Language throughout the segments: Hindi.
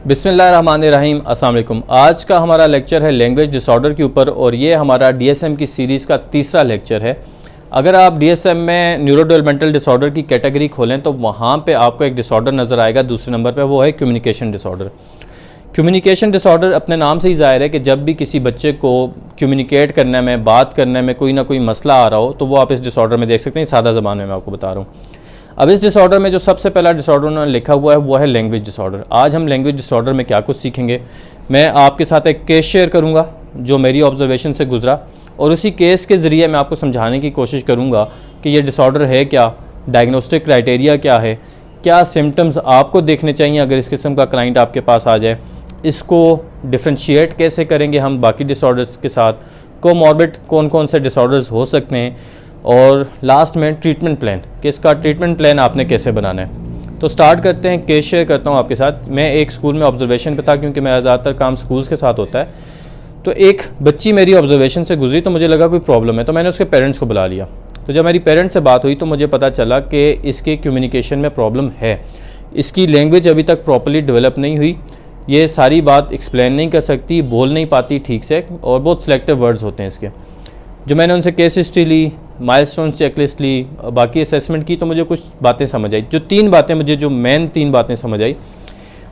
बिस्मिल्लाहिर्रहमानिर्रहीम, अस्सलाम वालेकुम। आज का हमारा लेक्चर है लैंग्वेज डिसऑर्डर के ऊपर और ये हमारा डीएसएम की सीरीज़ का तीसरा लेक्चर है। अगर आप डीएसएम में न्यूरो डेवलपमेंटल डिसऑर्डर की कैटेगरी खोलें तो वहाँ पे आपको एक डिसऑर्डर नज़र आएगा दूसरे नंबर पे, वो है कम्युनिकेशन डिसऑर्डर। कम्युनिकेशन डिसऑर्डर अपने नाम से ही ज़ाहिर है कि जब भी किसी बच्चे को कम्युनिकेट करने में, बात करने में कोई ना कोई मसला आ रहा हो तो वो आप इस डिसऑर्डर में देख सकते हैं। सादा ज़बान में मैं आपको बता रहा हूँ। अब इस डिसऑर्डर में जो सबसे पहला डिसऑर्डर उन्होंने लिखा हुआ है वो है लैंग्वेज डिसऑर्डर। आज हम लैंग्वेज डिसऑर्डर में क्या कुछ सीखेंगे, मैं आपके साथ एक केस शेयर करूंगा जो मेरी ऑब्जर्वेशन से गुजरा और उसी केस के ज़रिए मैं आपको समझाने की कोशिश करूंगा कि ये डिसऑर्डर है क्या, डायग्नोस्टिक क्राइटेरिया क्या है, क्या सिम्टम्स आपको देखने चाहिए अगर इस किस्म का क्लाइंट आपके पास आ जाए, इसको डिफ्रेंशिएट कैसे करेंगे हम बाकी डिसऑर्डर्स के साथ, कोमॉर्बिड कौन कौन से डिसऑर्डर्स हो सकते हैं, और लास्ट में ट्रीटमेंट प्लान कि इसका ट्रीटमेंट प्लान आपने कैसे बनाना है। तो स्टार्ट करते हैं, केस शेयर करता हूँ आपके साथ। मैं एक स्कूल में ऑब्जर्वेशन पे था क्योंकि मेरा ज़्यादातर काम स्कूल्स के साथ होता है। तो एक बच्ची मेरी ऑब्जर्वेशन से गुजरी तो मुझे लगा कोई प्रॉब्लम है, तो मैंने उसके पेरेंट्स को बुला लिया। तो जब मेरी पेरेंट्स से बात हुई तो मुझे पता चला कि इसके कम्युनिकेशन में प्रॉब्लम है, इसकी लैंग्वेज अभी तक प्रॉपर्ली डेवलप नहीं हुई, ये सारी बात एक्सप्लेन नहीं कर सकती, बोल नहीं पाती ठीक से, और बहुत सिलेक्टिव वर्ड्स होते हैं इसके। जो मैंने उनसे केस हिस्ट्री ली, माइलस्टोन चेकलिस्ट ली, बाकी असेसमेंट की, तो मुझे कुछ बातें समझ आई। जो तीन बातें मुझे, जो मेन तीन बातें समझ आई,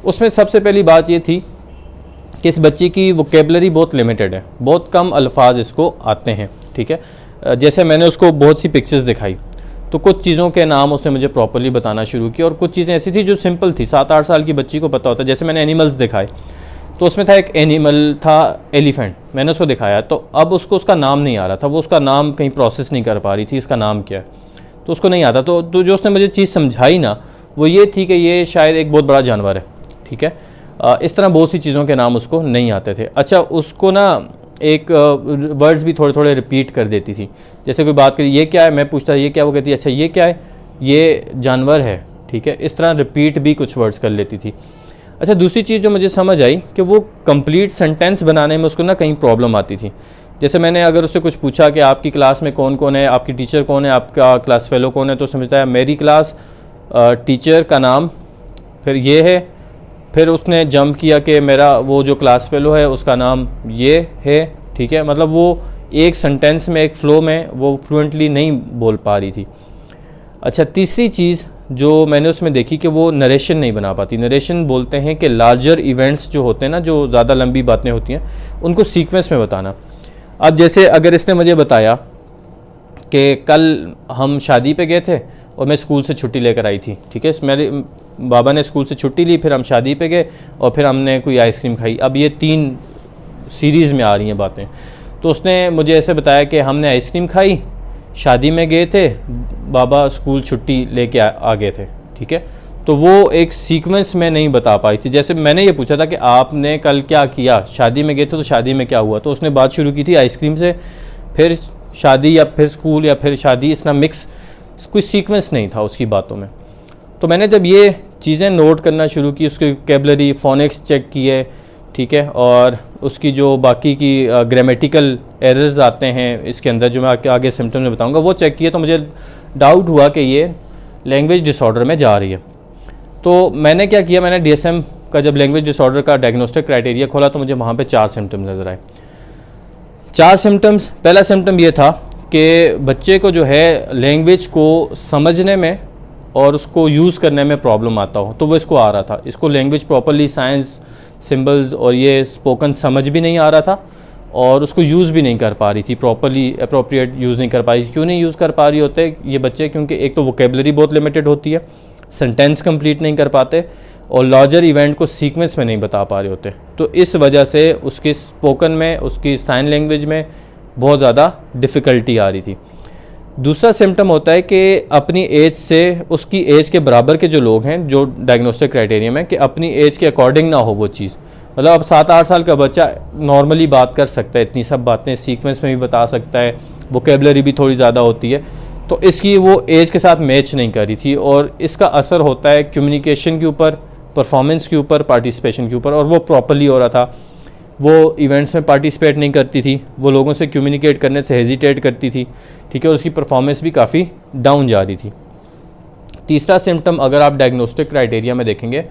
उसमें सबसे पहली बात ये थी कि इस बच्ची की वोकेबलरी बहुत लिमिटेड है, बहुत कम अल्फाज इसको आते हैं। ठीक है, जैसे मैंने उसको बहुत सी पिक्चर्स दिखाई तो कुछ चीज़ों के नाम उसने मुझे प्रॉपर्ली बताना शुरू किया और कुछ चीज़ें ऐसी थी जो सिंपल थी, 7-8 साल की बच्ची को पता होता है। जैसे मैंने एनिमल्स दिखाए तो उसमें था एक एनिमल था एलिफेंट, मैंने उसको दिखाया तो अब उसको उसका नाम नहीं आ रहा था, वो उसका नाम कहीं प्रोसेस नहीं कर पा रही थी, इसका नाम क्या है तो उसको नहीं आता। तो जो उसने मुझे चीज़ समझाई ना वो ये थी कि ये शायद एक बहुत बड़ा जानवर है। ठीक है, इस तरह बहुत सी चीज़ों के नाम उसको नहीं आते थे। अच्छा, उसको ना एक वर्ड्स भी थोड़े थोड़े रिपीट कर देती थी, जैसे कोई बात करी, ये क्या है, मैं पूछता ये क्या, वो कहती अच्छा ये क्या है, ये जानवर है। ठीक है, इस तरह रिपीट भी कुछ वर्ड्स कर लेती थी। अच्छा, दूसरी चीज़ जो मुझे समझ आई कि वो कंप्लीट सेंटेंस बनाने में उसको ना कहीं प्रॉब्लम आती थी। जैसे मैंने अगर उससे कुछ पूछा कि आपकी क्लास में कौन कौन है, आपकी टीचर कौन है, आपका क्लास फेलो कौन है, तो समझता है मेरी क्लास टीचर का नाम फिर ये है, फिर उसने जंप किया कि मेरा वो जो क्लास फेलो है उसका नाम ये है। ठीक है, मतलब वो एक सेंटेंस में, एक फ़्लो में वो फ्लुएंटली नहीं बोल पा रही थी। अच्छा, तीसरी चीज़ जो मैंने उसमें देखी कि वो नरेशन नहीं बना पाती। नरेशन बोलते हैं कि लार्जर इवेंट्स जो होते हैं ना, जो ज़्यादा लंबी बातें होती हैं, उनको सीक्वेंस में बताना। अब जैसे अगर इसने मुझे बताया कि कल हम शादी पे गए थे और मैं स्कूल से छुट्टी लेकर आई थी। ठीक है, मेरे बाबा ने स्कूल से छुट्टी ली, फिर हम शादी पे गए और फिर हमने कोई आइसक्रीम खाई। अब ये 3 सीरीज़ में आ रही हैं बातें। तो उसने मुझे ऐसे बताया कि हमने आइसक्रीम खाई, शादी में गए थे, बाबा स्कूल छुट्टी लेके आ गए थे। ठीक है, तो वो एक सीक्वेंस में नहीं बता पाई थी। जैसे मैंने ये पूछा था कि आपने कल क्या किया, शादी में गए थे तो शादी में क्या हुआ, तो उसने बात शुरू की थी आइसक्रीम से, फिर शादी या फिर स्कूल या फिर शादी, इस तरह मिक्स, कोई सीक्वेंस नहीं था उसकी बातों में। तो मैंने जब ये चीज़ें नोट करना शुरू की, उसकी वोकैबुलरी, फोनिक्स चेक किए, ठीक है, और उसकी जो बाकी की ग्रामेटिकल एरर्स आते हैं इसके अंदर, जो मैं आगे सिम्टम्स में बताऊंगा, वो चेक किए, तो मुझे डाउट हुआ कि ये लैंग्वेज डिसऑर्डर में जा रही है। तो मैंने क्या किया, मैंने डीएसएम का जब लैंग्वेज डिसऑर्डर का डायग्नोस्टिक क्राइटेरिया खोला तो मुझे वहाँ पे 4 सिम्टम्स नज़र आए। 4 सिम्टम्स। पहला सिम्टम ये था कि बच्चे को जो है लैंग्वेज को समझने में और उसको यूज़ करने में प्रॉब्लम आता हो, तो वो इसको आ रहा था। इसको लैंग्वेज प्रॉपर्ली, साइंस, सिंबल्स और ये स्पोकन समझ भी नहीं आ रहा था और उसको यूज़ भी नहीं कर पा रही थी प्रॉपर्ली, अप्रोप्रिएट यूज़ नहीं कर पा रही थी। क्यों नहीं यूज़ कर पा रही होते ये बच्चे? क्योंकि एक तो वोकेबलरी बहुत लिमिटेड होती है, सेंटेंस कंप्लीट नहीं कर पाते और लार्जर इवेंट को सीक्वेंस में नहीं बता पा रहे होते। तो इस वजह से उसके स्पोकन में, उसकी साइन लैंग्वेज में बहुत ज़्यादा डिफ़िकल्टी आ रही थी। दूसरा सिम्टम होता है कि अपनी एज से, उसकी एज के बराबर के जो लोग हैं जो डायग्नोस्टिक क्राइटेरिया में, कि अपनी एज के अकॉर्डिंग ना हो वो चीज़। मतलब अब 7-8 साल का बच्चा नॉर्मली बात कर सकता है, इतनी सब बातें सीक्वेंस में भी बता सकता है, वोकेबलरी भी थोड़ी ज़्यादा होती है, तो इसकी वो एज के साथ मैच नहीं कर रही थी और इसका असर होता है कम्युनिकेशन के ऊपर, परफॉर्मेंस के ऊपर, पार्टिसिपेशन के ऊपर, और वो प्रॉपर्ली हो रहा था। वो इवेंट्स में पार्टिसिपेट नहीं करती थी, वो लोगों से कम्युनिकेट करने से हेजिटेट करती थी। ठीक है, और उसकी परफॉर्मेंस भी काफ़ी डाउन जा रही थी। तीसरा सिम्टम अगर आप डायग्नोस्टिक क्राइटेरिया में देखेंगे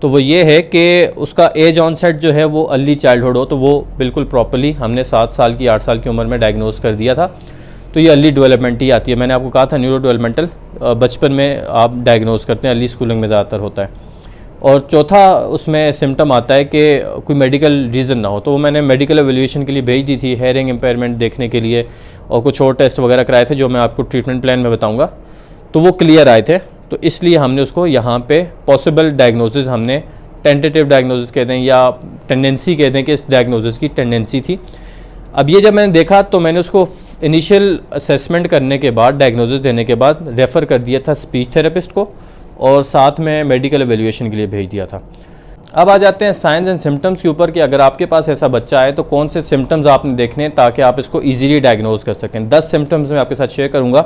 तो वो ये है कि उसका एज ऑनसेट जो है वो अर्ली चाइल्डहुड हो, तो वो बिल्कुल प्रॉपरली हमने 7 साल की 8 साल की उम्र में डायग्नोज कर दिया था, तो ये अर्ली डेवलपमेंट ही आती है। मैंने आपको कहा था न्यूरो डेवलपमेंटल बचपन में आप डायग्नोज करते हैं, अर्ली स्कूलिंग में ज़्यादातर होता है। और चौथा उसमें सिम्टम आता है कि कोई मेडिकल रीज़न ना हो, तो वो मैंने मेडिकल एवेल्यूएशन के लिए भेज दी थी, हेयरिंग इम्पेयरमेंट देखने के लिए, और कुछ और टेस्ट वगैरह कराए थे जो मैं आपको ट्रीटमेंट प्लान में बताऊंगा, तो वो क्लियर आए थे। तो इसलिए हमने उसको यहाँ पे पॉसिबल डायग्नोसिस, हमने टेंटेटिव डायग्नोसिस कहते हैं या टेंडेंसी कहते हैं कि इस डायग्नोसिस की टेंडेंसी थी। अब ये जब मैंने देखा तो मैंने उसको इनिशियल असेसमेंट करने के बाद, डायग्नोसिस देने के बाद रेफ़र कर दिया था स्पीच थेरेपिस्ट को, और साथ में मेडिकल एवेल्यूएशन के लिए भेज दिया था। अब आ जाते हैं साइंस एंड सिम्टम्स के ऊपर कि अगर आपके पास ऐसा बच्चा है तो कौन से सिम्टम्स आपने देखने हैं ताकि आप इसको इजीली डायग्नोज कर सकें। 10 सिम्टम्स मैं आपके साथ शेयर करूंगा।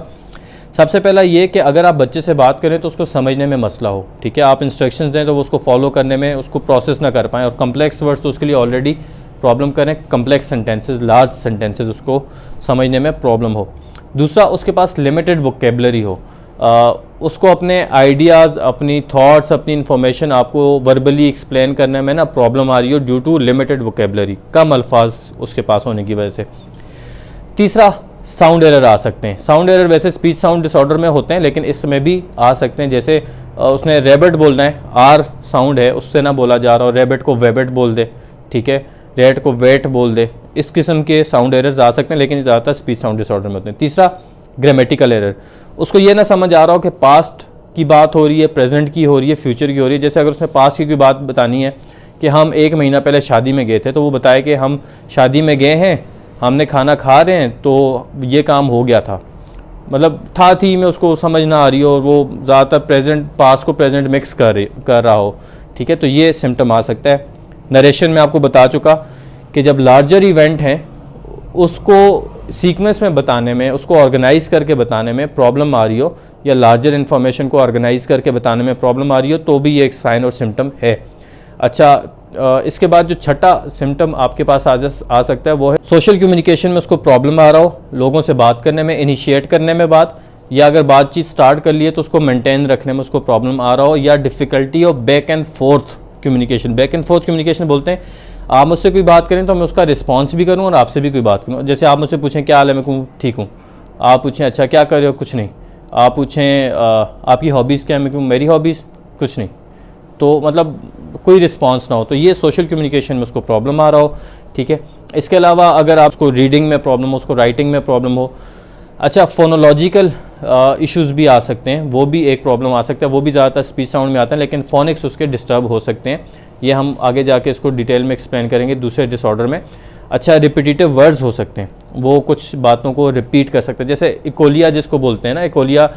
सबसे पहला ये कि अगर आप बच्चे से बात करें तो उसको समझने में मसला हो, ठीक है, आप इंस्ट्रक्शंस दें तो वो उसको फॉलो करने में उसको प्रोसेस ना कर पाएँ, और कम्प्लेक्स वर्ड्स तो उसके लिए ऑलरेडी प्रॉब्लम करें, कम्प्लेक्स सेंटेंसेज, लार्ज सेंटेंसेज उसको समझने में प्रॉब्लम हो। दूसरा, उसके पास लिमिटेड वोकेबलरी हो, उसको अपने आइडियाज़, अपनी थॉट्स, अपनी इन्फॉर्मेशन आपको वर्बली एक्सप्लेन करने में ना प्रॉब्लम आ रही हो ड्यू टू लिमिटेड वोकेबलरी, कम अल्फाज उसके पास होने की वजह से। तीसरा, साउंड एरर आ सकते हैं। साउंड एरर वैसे स्पीच साउंड डिसऑर्डर में होते हैं, लेकिन इसमें भी आ सकते हैं। जैसे उसने रैबिट बोलना है, आर साउंड है उससे ना बोला जा रहा हो, रैबिट को वेबिट बोल दे, ठीक है, रेट को वेट बोल दे, इस किस्म के साउंड एरर्स आ सकते हैं, लेकिन ज़्यादातर स्पीच साउंड डिसऑर्डर में होते हैं। तीसरा, ग्रामेटिकल एरर, उसको ये ना समझ आ रहा हो कि पास्ट की बात हो रही है, प्रेजेंट की हो रही है, फ्यूचर की हो रही है। जैसे अगर उसने पास्ट की कोई बात बतानी है कि हम 1 महीना पहले शादी में गए थे, तो वो बताए कि हम शादी में गए हैं, हमने खाना खा रहे हैं, तो ये काम हो गया था, मतलब था थी में उसको समझ ना आ रही हो, और वो ज़्यादातर प्रेजेंट पास्ट को प्रेजेंट मिक्स कर रहा हो, ठीक है, तो ये सिम्टम आ सकता है। नरेशन में आपको बता चुका कि जब लार्जर इवेंट हैं उसको सीक्वेंस में बताने में, उसको ऑर्गेनाइज करके बताने में प्रॉब्लम आ रही हो, या लार्जर इन्फॉर्मेशन को ऑर्गेनाइज करके बताने में प्रॉब्लम आ रही हो, तो भी ये एक साइन और सिम्टम है। अच्छा, इसके बाद जो छठा सिम्टम आपके पास आ सकता है वो है सोशल कम्युनिकेशन में उसको प्रॉब्लम आ रहा हो, लोगों से बात करने में, इनिशिएट करने में बात, या अगर बातचीत स्टार्ट कर लिए तो उसको मेंटेन रखने में उसको प्रॉब्लम आ रहा हो, या difficulty of back and fourth communication. Back and fourth communication बोलते हैं आप मुझसे कोई बात करें तो मैं उसका रिस्पॉन्स भी करूं और आपसे भी कोई बात करूं। जैसे आप मुझसे पूछें क्या हाल है, मैं कहूँ ठीक हूँ, आप पूछें अच्छा क्या कर रहे हो, कुछ नहीं, आप पूछें आपकी हॉबीज़ क्या है, मैं कहूँ मेरी हॉबीज़ कुछ नहीं, तो मतलब कोई रिस्पॉन्स ना हो, तो ये सोशल कम्युनिकेशन में उसको प्रॉब्लम आ रहा हो, ठीक है। इसके अलावा अगर आपको रीडिंग में प्रॉब्लम हो, उसको राइटिंग में प्रॉब्लम हो। अच्छा, फोनोलॉजिकल इश्यूज़ भी आ सकते हैं, वो भी एक प्रॉब्लम आ सकता है, वो भी ज़्यादातर स्पीच साउंड में आते हैं, लेकिन फोनिक्स उसके डिस्टर्ब हो सकते हैं। ये हम आगे जाके इसको डिटेल में एक्सप्लेन करेंगे दूसरे डिसऑर्डर में। अच्छा, रिपीटिटिव वर्ड्स हो सकते हैं, वो कुछ बातों को रिपीट कर सकते हैं, जैसे इकोलिया जिसको बोलते हैं ना, इकोलिया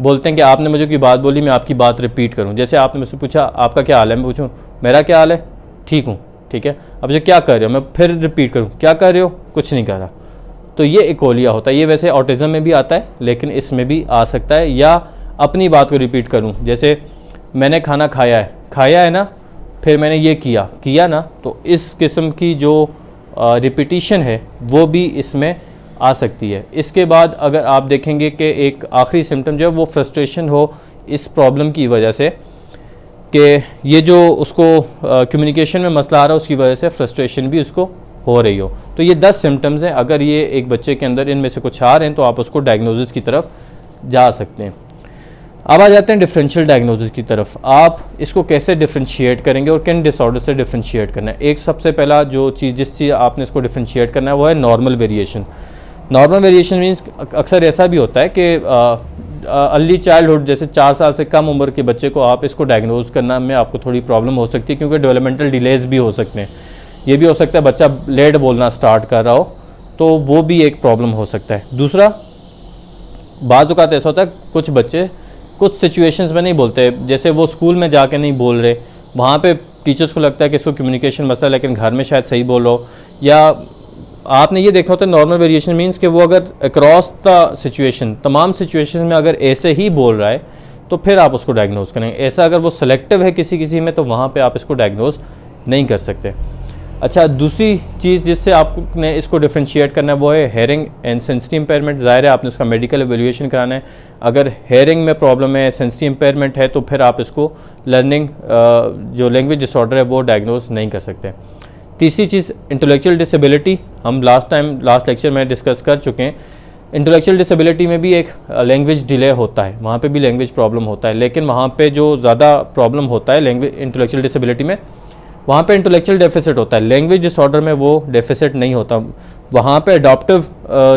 बोलते हैं कि आपने मुझे कोई बात बोली, मैं आपकी बात रिपीट करूं। जैसे आपने मुझसे पूछा आपका क्या हाल है, मैं पूछूं मेरा क्या हाल है, ठीक हूँ, ठीक है, अब जो क्या कर रहे हो, मैं फिर रिपीट करूँ क्या कर रहे हो, कुछ नहीं कर रहा, तो ये इकोलिया होता है। ये वैसे ऑटिज़म में भी आता है, लेकिन इसमें भी आ सकता है। या अपनी बात को रिपीट करूँ, जैसे मैंने खाना खाया है ना, फिर मैंने ये किया ना, तो इस किस्म की जो रिपीटिशन है वो भी इसमें आ सकती है। इसके बाद अगर आप देखेंगे कि एक आखिरी सिम्टम जो है वो फ्रस्ट्रेशन हो इस प्रॉब्लम की वजह से, कि ये जो उसको कम्युनिकेशन में मसला आ रहा है उसकी वजह से फ्रस्ट्रेशन भी उसको हो रही हो। तो ये 10 सिम्टम्स हैं, अगर ये एक बच्चे के अंदर इनमें से कुछ आ रहे हैं तो आप उसको डायग्नोसिस की तरफ जा सकते हैं। अब आ जाते हैं डिफरेंशियल डायग्नोसिस की तरफ। आप इसको कैसे डिफरेंशिएट करेंगे और किन डिसऑर्डर से डिफरेंशिएट करना है। एक सबसे पहला जो चीज़ जिस चीज़ आपने इसको डिफरेंशिएट करना है वो है normal variation. Normal variation means अक्सर ऐसा भी होता है कि अर्ली चाइल्डहुड, जैसे 4 साल से कम उम्र के बच्चे को आप इसको डायग्नोज करना में आपको थोड़ी प्रॉब्लम हो सकती है, क्योंकि डेवलपमेंटल डिलेज भी हो सकते हैं। ये भी हो सकता है बच्चा लेट बोलना स्टार्ट कर रहा हो, तो वो भी एक प्रॉब्लम हो सकता है। दूसरा, बाज़ औक़ात ऐसा होता है कुछ बच्चे कुछ सिचुएशंस में नहीं बोलते, जैसे वो स्कूल में जाके नहीं बोल रहे, वहाँ पे टीचर्स को लगता है कि इसको कम्युनिकेशन मसला है, लेकिन घर में शायद सही बोल रहा हो। या आपने ये देखा होता है नॉर्मल वेरिएशन मीन्स कि वो अगर अक्रॉस द सिचुएशन, तमाम सिचुएशन में अगर ऐसे ही बोल रहा है तो फिर आप उसको डायग्नोज करेंगे। ऐसा अगर वो सेलेक्टिव है किसी में, तो वहाँ पर आप इसको डायग्नोज नहीं कर सकते। अच्छा, दूसरी चीज़ जिससे आपने इसको डिफ्रेंशिएट करना है वो है हेयरिंग एंड सेंसिटिव इम्पेयरमेंट। ज़ाहिर है आपने उसका मेडिकल एवेल्यूएशन कराना है। अगर हेयरिंग में प्रॉब्लम है, सेंसिटिव इम्पेयरमेंट है, तो फिर आप इसको लर्निंग जो लैंग्वेज डिसऑर्डर है वो डायग्नोज नहीं कर सकते। तीसरी चीज़ इंटेलेक्चुअल डिसेबिलिटी, हम लास्ट लेक्चर में डिस्कस कर चुके हैं। इंटेलेक्चुअल डिसेबिलिटी में भी एक लैंग्वेज डिले होता है, वहाँ पे भी लैंग्वेज प्रॉब्लम होता है, लेकिन वहाँ पे जो ज़्यादा प्रॉब्लम होता है लैंग्वेज इंटेलेक्चुअल डिसेबिलिटी में, वहाँ पे इंटेलेक्चुअल डेफिसिट होता है। लैंग्वेज डिसऑर्डर में वो डेफिसिट नहीं होता, वहाँ पे अडॉप्टिव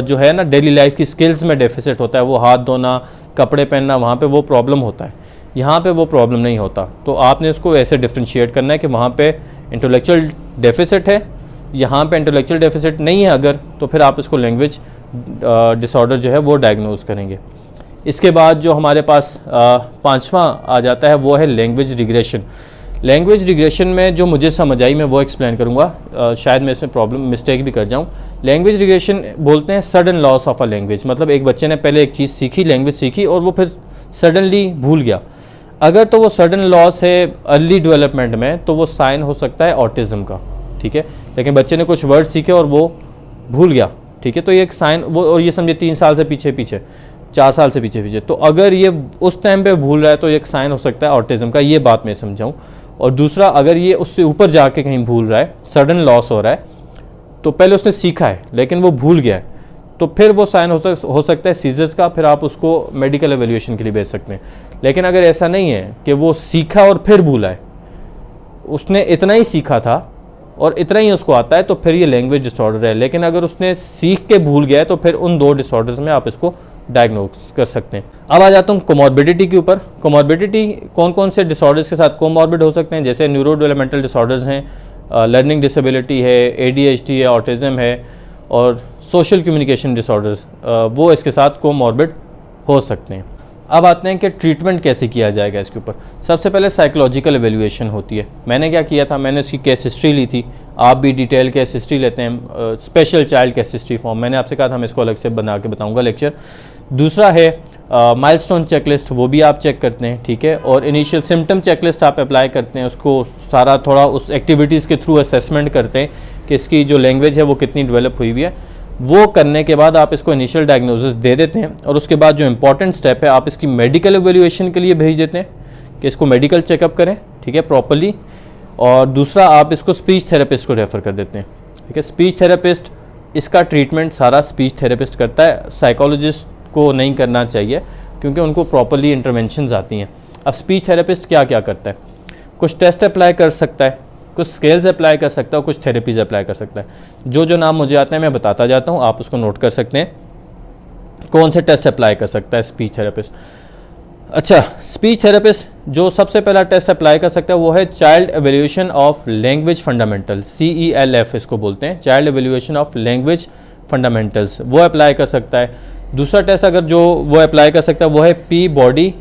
जो है ना डेली लाइफ की स्किल्स में डेफिसिट होता है, वो हाथ धोना, कपड़े पहनना, वहाँ पे वो प्रॉब्लम होता है। यहाँ पे वो प्रॉब्लम नहीं होता। तो आपने इसको ऐसे डिफ्रेंशिएट करना है कि वहाँ पे इंटेलेक्चुअल डेफिसिट है, यहाँ पे इंटेलेक्चुअल डेफिसिट नहीं है अगर, तो फिर आप इसको लैंग्वेज डिसऑर्डर जो है वो डायग्नोज करेंगे। इसके बाद जो हमारे पास पांचवा आ जाता है वो है लैंग्वेज रिग्रेशन। लैंग्वेज रिग्रेशन में जो मुझे समझ आई मैं वो एक्सप्लेन करूँगा, शायद मैं इसमें प्रॉब्लम मिस्टेक भी कर जाऊँ। लैंग्वेज रिग्रेशन बोलते हैं sudden loss of a language, मतलब एक बच्चे ने पहले एक चीज़ सीखी, लैंग्वेज सीखी, और वो फिर सडनली भूल गया। अगर तो वो सडन लॉस है अर्ली डेवलपमेंट में, तो वो साइन हो सकता है ऑटिज़म का, ठीक है। लेकिन बच्चे ने कुछ वर्ड सीखे और वो भूल गया, ठीक है, तो ये एक साइन, वो और ये समझे 3 साल से पीछे 4 साल से पीछे, तो अगर ये उस टाइम पे भूल रहा है तो ये एक साइन हो सकता है ऑटिज़म का, ये बात मैं समझाऊँ। और दूसरा, अगर ये उससे ऊपर जाके कहीं भूल रहा है, सडन लॉस हो रहा है, तो पहले उसने सीखा है लेकिन वो भूल गया है, तो फिर वो साइन हो सकता है सीजर्स का, फिर आप उसको मेडिकल एवेल्यूएशन के लिए भेज सकते हैं। लेकिन अगर ऐसा नहीं है कि वो सीखा और फिर भूला है, उसने इतना ही सीखा था और इतना ही उसको आता है, तो फिर ये लैंग्वेज डिसऑर्डर है। लेकिन अगर उसने सीख के भूल गया है, तो फिर उन 2 डिसऑर्डर्स में आप इसको डायग्नोस कर सकते हैं। अब आ जाता हूँ कोमॉर्बिडिटी के ऊपर। कोमॉर्बिडिटी कौन कौन से डिसऑर्डर्स के साथ कोमॉर्बिड हो सकते हैं, जैसे न्यूरो डेवलपमेंटल डिसऑर्डर्स हैं, लर्निंग डिसेबिलिटी है, ADHD है, ऑटिज़म है, और सोशल कम्युनिकेशन डिसऑर्डर्स, वो इसके साथ कोमॉर्बिड हो सकते हैं। अब आते हैं कि ट्रीटमेंट कैसे किया जाएगा इसके ऊपर। सबसे पहले साइकोलॉजिकल एवेल्यूएशन होती है। मैंने क्या किया था, मैंने उसकी केस हिस्ट्री ली थी, आप भी डिटेल केस हिस्ट्री लेते हैं, special child case history form, मैंने आपसे कहा था मैं इसको अलग से बना के बताऊंगा लेक्चर। दूसरा है माइलस्टोन चेकलिस्ट, वो भी आप चेक करते हैं, ठीक है। और इनिशियल सिम्टम चेकलिस्ट आप अप्लाई करते हैं, उसको सारा थोड़ा उस एक्टिविटीज़ के थ्रू असेसमेंट करते हैं कि इसकी जो लैंग्वेज है वो कितनी डेवलप हुई हुई है। वो करने के बाद आप इसको इनिशियल डायग्नोसिस दे देते हैं, और उसके बाद जो इंपॉर्टेंट स्टेप है, आप इसकी मेडिकल एवेल्यूएशन के लिए भेज देते हैं कि इसको मेडिकल चेकअप करें, ठीक है, प्रॉपरली। और दूसरा, आप इसको स्पीच थेरेपिस्ट को रेफ़र कर देते हैं, ठीक है। स्पीच थेरेपिस्ट, इसका ट्रीटमेंट सारा स्पीच थेरेपिस्ट करता है, साइकोलॉजिस्ट को नहीं करना चाहिए, क्योंकि उनको प्रॉपरली इंटरवेंशंस आती हैं। अब स्पीच थेरेपिस्ट क्या क्या करता है, कुछ टेस्ट अप्लाई कर सकता है, कुछ स्केल्स अप्लाई कर सकता है, कुछ थेरेपीज अप्लाई कर सकता है। जो नाम मुझे आते हैं मैं बताता जाता हूँ, आप उसको नोट कर सकते हैं कौन से टेस्ट अप्लाई कर सकता है स्पीच थेरेपिस्ट। अच्छा, स्पीच थेरेपिस्ट जो सबसे पहला टेस्ट अप्लाई कर सकता है वो है child evaluation of language fundamental, CELF इसको बोलते हैं, child evaluation of language fundamentals, वो अप्लाई कर सकता है। दूसरा टेस्ट अगर जो वो अप्लाई कर सकता है वो है Peabody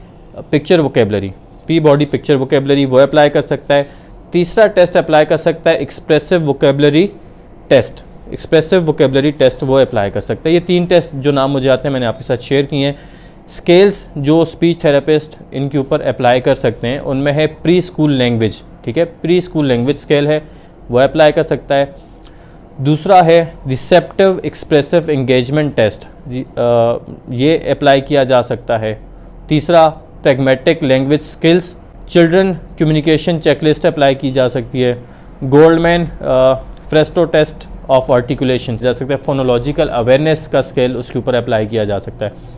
picture vocabulary, Peabody picture vocabulary, वो अप्लाई कर सकता है। तीसरा टेस्ट अप्लाई कर सकता है expressive vocabulary test, expressive vocabulary test वो अप्लाई कर सकता है। ये 3 टेस्ट जो नाम मुझे आते हैं मैंने आपके साथ शेयर किए हैं। स्केल्स जो स्पीच थेरेपिस्ट इनके ऊपर अप्लाई कर सकते हैं उनमें है प्री स्कूल लैंग्वेज, ठीक है, प्री स्कूल लैंग्वेज स्केल है, वो अप्लाई कर सकता है। दूसरा है रिसेप्टिव एक्सप्रेसिव एंगेजमेंट टेस्ट, ये अप्लाई किया जा सकता है। तीसरा pragmatic language skills children communication checklist apply की जा सकती है। गोल्डमैन फ्रेस्टो टेस्ट ऑफ आर्टिकुलेशन जा सकता है। फोनोलॉजिकल अवेयरनेस का स्केल उसके ऊपर अप्लाई किया जा सकता है।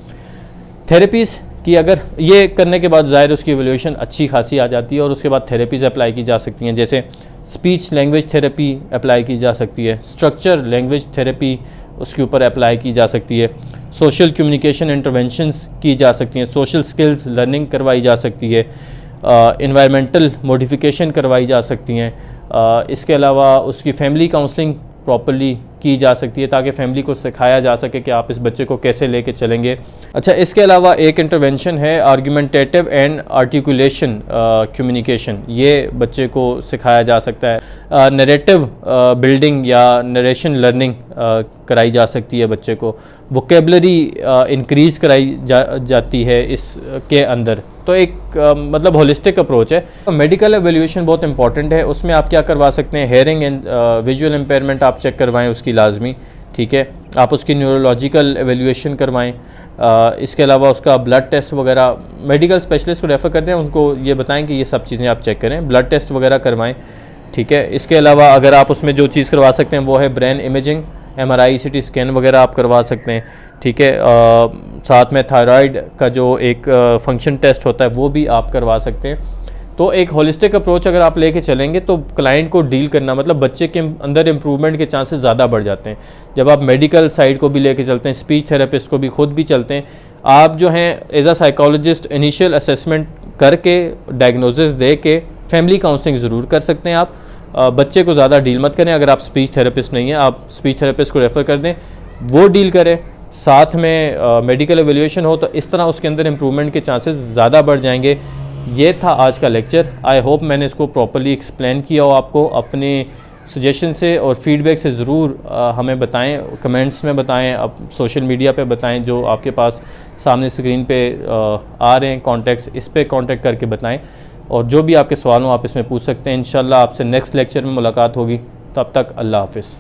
थेरेपीज़ की अगर ये करने के बाद ज़ाहिर उसकी एवेल्यूएशन अच्छी खासी आ जाती है, और उसके बाद थेरेपीज़ अप्लाई की जा सकती हैं, जैसे स्पीच लैंग्वेज थेरेपी अप्लाई की जा सकती है, स्ट्रक्चर लैंग्वेज थेरेपी उसके ऊपर अप्लाई की जा सकती है, सोशल कम्युनिकेशन इंटरवेंशंस की जा सकती हैं, सोशल स्किल्स लर्निंग करवाई जा सकती है, इन्वायरमेंटल मॉडिफिकेशन करवाई जा सकती हैं। इसके अलावा उसकी फैमिली काउंसलिंग प्रॉपर्ली की जा सकती है, ताकि फैमिली को सिखाया जा सके कि आप इस बच्चे को कैसे लेके चलेंगे। अच्छा, इसके अलावा एक इंटरवेंशन है आर्गुमेंटेटिव एंड आर्टिकुलेशन कम्युनिकेशन, ये बच्चे को सिखाया जा सकता है। नरेटिव बिल्डिंग या नरेशन लर्निंग कराई जा सकती है बच्चे को। वोकेबलरी इंक्रीज़ कराई जाती है इसके अंदर, तो एक मतलब होलिस्टिक अप्रोच है। मेडिकल एवेल्यूएशन बहुत इंपॉर्टेंट है, उसमें आप क्या करवा सकते हैं, हेयरिंग एंड विजुअल इम्पेयरमेंट आप चेक करवाएं उसकी लाजमी, ठीक है। आप उसकी न्यूरोलॉजिकल एवेल्यूएशन करवाएं। इसके अलावा उसका ब्लड टेस्ट वगैरह मेडिकल स्पेशलिस्ट को रेफ़र करते हैं, उनको ये बताएं कि ये सब चीज़ें आप चेक करें, ब्लड टेस्ट वगैरह करवाएं, ठीक है। इसके अलावा अगर आप उसमें जो चीज़ करवा सकते हैं वो है brain imaging, MRI CT scan वगैरह आप करवा सकते हैं, ठीक है। साथ में थायराइड का जो एक फंक्शन टेस्ट होता है वो भी आप करवा सकते हैं। तो एक होलिस्टिक अप्रोच अगर आप लेके चलेंगे तो क्लाइंट को डील करना, मतलब बच्चे के अंदर इम्प्रूवमेंट के चांसेस ज़्यादा बढ़ जाते हैं। जब आप मेडिकल साइड को भी लेके चलते हैं, स्पीच थेरेपिस्ट को भी खुद भी चलते हैं, आप जो हैं as a psychologist initial assessment करके डायग्नोसिस दे के फैमिली काउंसलिंग ज़रूर कर सकते हैं। आप बच्चे को ज़्यादा डील मत करें। अगर आप स्पीच थेरेपिस्ट नहीं हैं, आप स्पीच थेरेपिस्ट को रेफ़र कर दें, वो डील करें, साथ में मेडिकल एवेल्यूएशन हो, तो इस तरह उसके अंदर इम्प्रूवमेंट के चांसेस ज़्यादा बढ़ जाएंगे। ये था आज का लेक्चर। आई होप मैंने इसको प्रॉपर्ली एक्सप्लेन किया हो आपको। अपने सजेशन से और फीडबैक से ज़रूर हमें बताएं, कमेंट्स में बताएं, आप सोशल मीडिया पे बताएं, जो आपके पास सामने स्क्रीन पे आ रहे हैं कॉन्टैक्ट्स, इस पे कांटेक्ट करके बताएं। और जो भी आपके सवाल हो आप इसमें पूछ सकते हैं। इंशाल्लाह आपसे नेक्स्ट लेक्चर में मुलाकात होगी। तब तक अल्लाह हाफ़िज़।